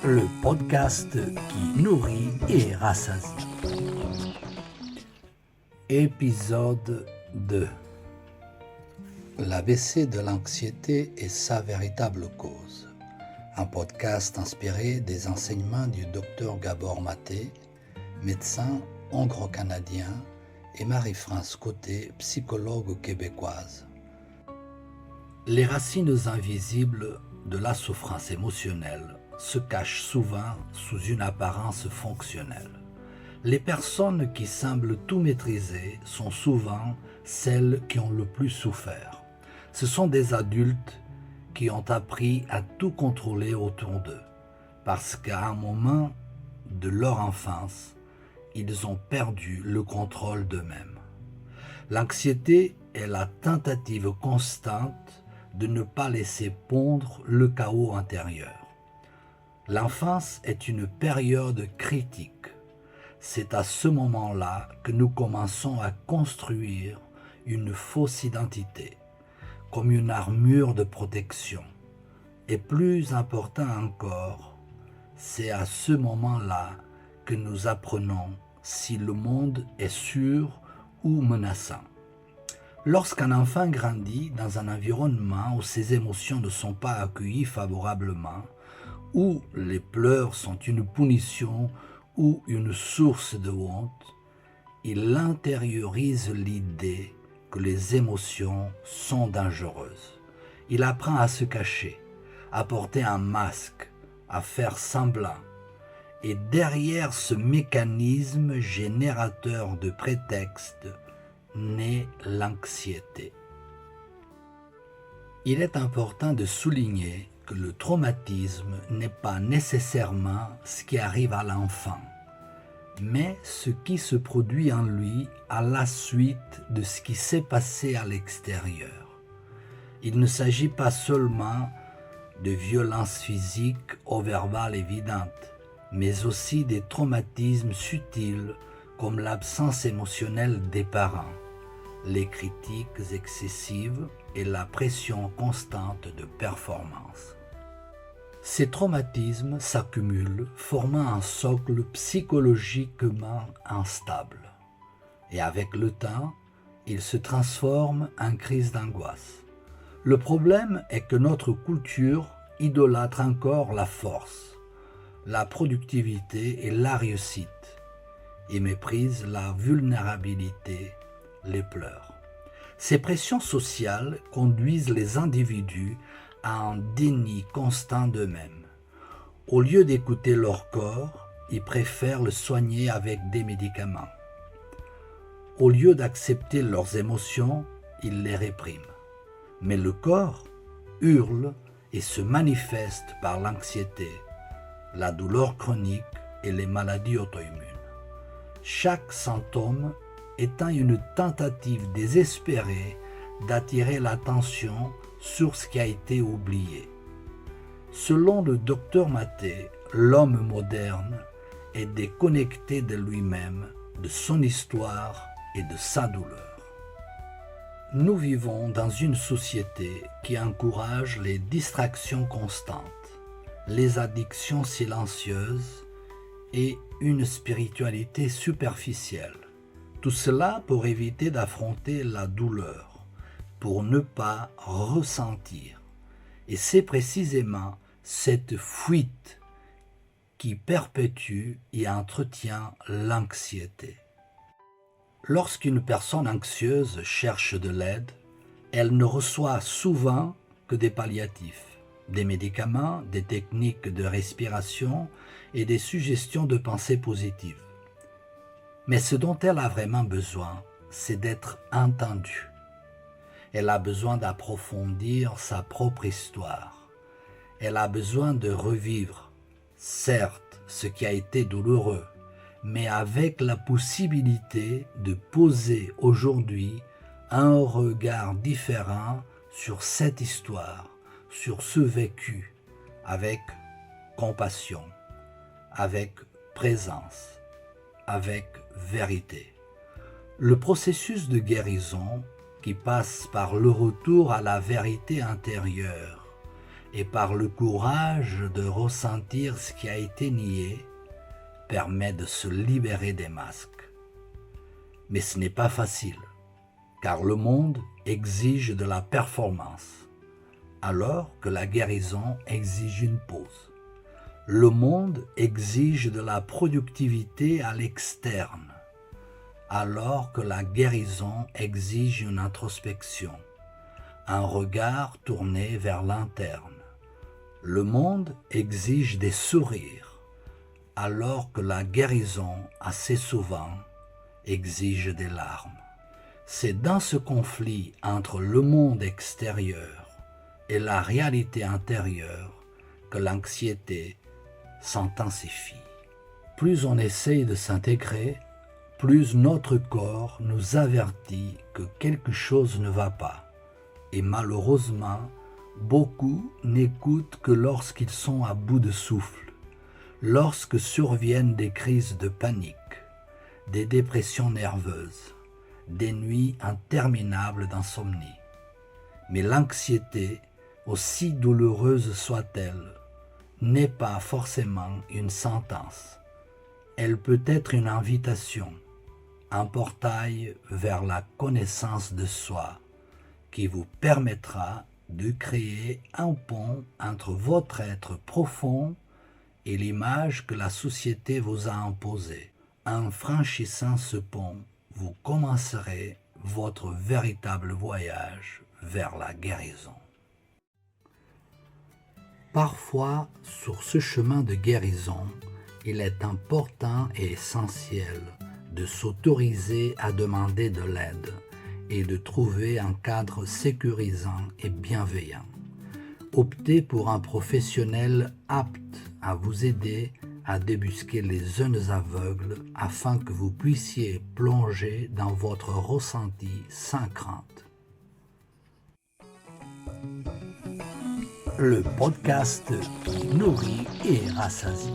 le podcast qui nourrit et rassasie. Épisode 2. L'ABC de l'anxiété et sa véritable cause. Un podcast inspiré des enseignements du Dr Gabor Maté, médecin hongro-canadien, et Marie-France Côté, psychologue québécoise. Les racines invisibles de la souffrance émotionnelle se cachent souvent sous une apparence fonctionnelle. Les personnes qui semblent tout maîtriser sont souvent celles qui ont le plus souffert. Ce sont des adultes qui ont appris à tout contrôler autour d'eux, parce qu'à un moment de leur enfance, ils ont perdu le contrôle d'eux-mêmes. L'anxiété est la tentative constante de ne pas laisser pondre le chaos intérieur. L'enfance est une période critique. C'est à ce moment-là que nous commençons à construire une fausse identité, comme une armure de protection. Et plus important encore, c'est à ce moment-là que nous apprenons si le monde est sûr ou menaçant. Lorsqu'un enfant grandit dans un environnement où ses émotions ne sont pas accueillies favorablement, où les pleurs sont une punition ou une source de honte, il intériorise l'idée que les émotions sont dangereuses. Il apprend à se cacher, à porter un masque, à faire semblant. Et derrière ce mécanisme générateur de prétextes naît l'anxiété. Il est important de souligner que le traumatisme n'est pas nécessairement ce qui arrive à l'enfant, mais ce qui se produit en lui à la suite de ce qui s'est passé à l'extérieur. Il ne s'agit pas seulement de violences physiques ou verbales évidentes, mais aussi des traumatismes subtils comme l'absence émotionnelle des parents, les critiques excessives et la pression constante de performance. Ces traumatismes s'accumulent, formant un socle psychologiquement instable. Et avec le temps, ils se transforment en crise d'angoisse. Le problème est que notre culture idolâtre encore la force, la productivité et la réussite, et méprise la vulnérabilité, les pleurs. Ces pressions sociales conduisent les individus à un déni constant d'eux-mêmes. Au lieu d'écouter leur corps, ils préfèrent le soigner avec des médicaments. Au lieu d'accepter leurs émotions, ils les répriment. Mais le corps hurle et se manifeste par l'anxiété, la douleur chronique et les maladies auto-immunes. Chaque symptôme étant une tentative désespérée d'attirer l'attention sur ce qui a été oublié. Selon le docteur Maté, l'homme moderne est déconnecté de lui-même, de son histoire et de sa douleur. Nous vivons dans une société qui encourage les distractions constantes, les addictions silencieuses et une spiritualité superficielle. Tout cela pour éviter d'affronter la douleur, pour ne pas ressentir. Et c'est précisément cette fuite qui perpétue et entretient l'anxiété. Lorsqu'une personne anxieuse cherche de l'aide, elle ne reçoit souvent que des palliatifs, des médicaments, des techniques de respiration et des suggestions de pensée positive. Mais ce dont elle a vraiment besoin, c'est d'être entendue. Elle a besoin d'approfondir sa propre histoire. Elle a besoin de revivre, certes, ce qui a été douloureux, mais avec la possibilité de poser aujourd'hui un regard différent sur cette histoire, sur ce vécu, avec compassion, avec présence, avec vérité. Le processus de guérison qui passe par le retour à la vérité intérieure et par le courage de ressentir ce qui a été nié, permet de se libérer des masques. Mais ce n'est pas facile, car le monde exige de la performance, alors que la guérison exige une pause. Le monde exige de la productivité à l'externe, alors que la guérison exige une introspection, un regard tourné vers l'interne. Le monde exige des sourires, alors que la guérison, assez souvent, exige des larmes. C'est dans ce conflit entre le monde extérieur et la réalité intérieure que l'anxiété s'intensifie. Plus on essaye de s'intégrer, plus notre corps nous avertit que quelque chose ne va pas. Et malheureusement, beaucoup n'écoutent que lorsqu'ils sont à bout de souffle, lorsque surviennent des crises de panique, des dépressions nerveuses, des nuits interminables d'insomnie. Mais l'anxiété, aussi douloureuse soit-elle, n'est pas forcément une sentence. Elle peut être une invitation, un portail vers la connaissance de soi qui vous permettra de créer un pont entre votre être profond et l'image que la société vous a imposée. En franchissant ce pont, vous commencerez votre véritable voyage vers la guérison. Parfois, sur ce chemin de guérison, il est important et essentiel de s'autoriser à demander de l'aide et de trouver un cadre sécurisant et bienveillant. Optez pour un professionnel apte à vous aider à débusquer les zones aveugles afin que vous puissiez plonger dans votre ressenti sans crainte. Le podcast qui nourrit et rassasie.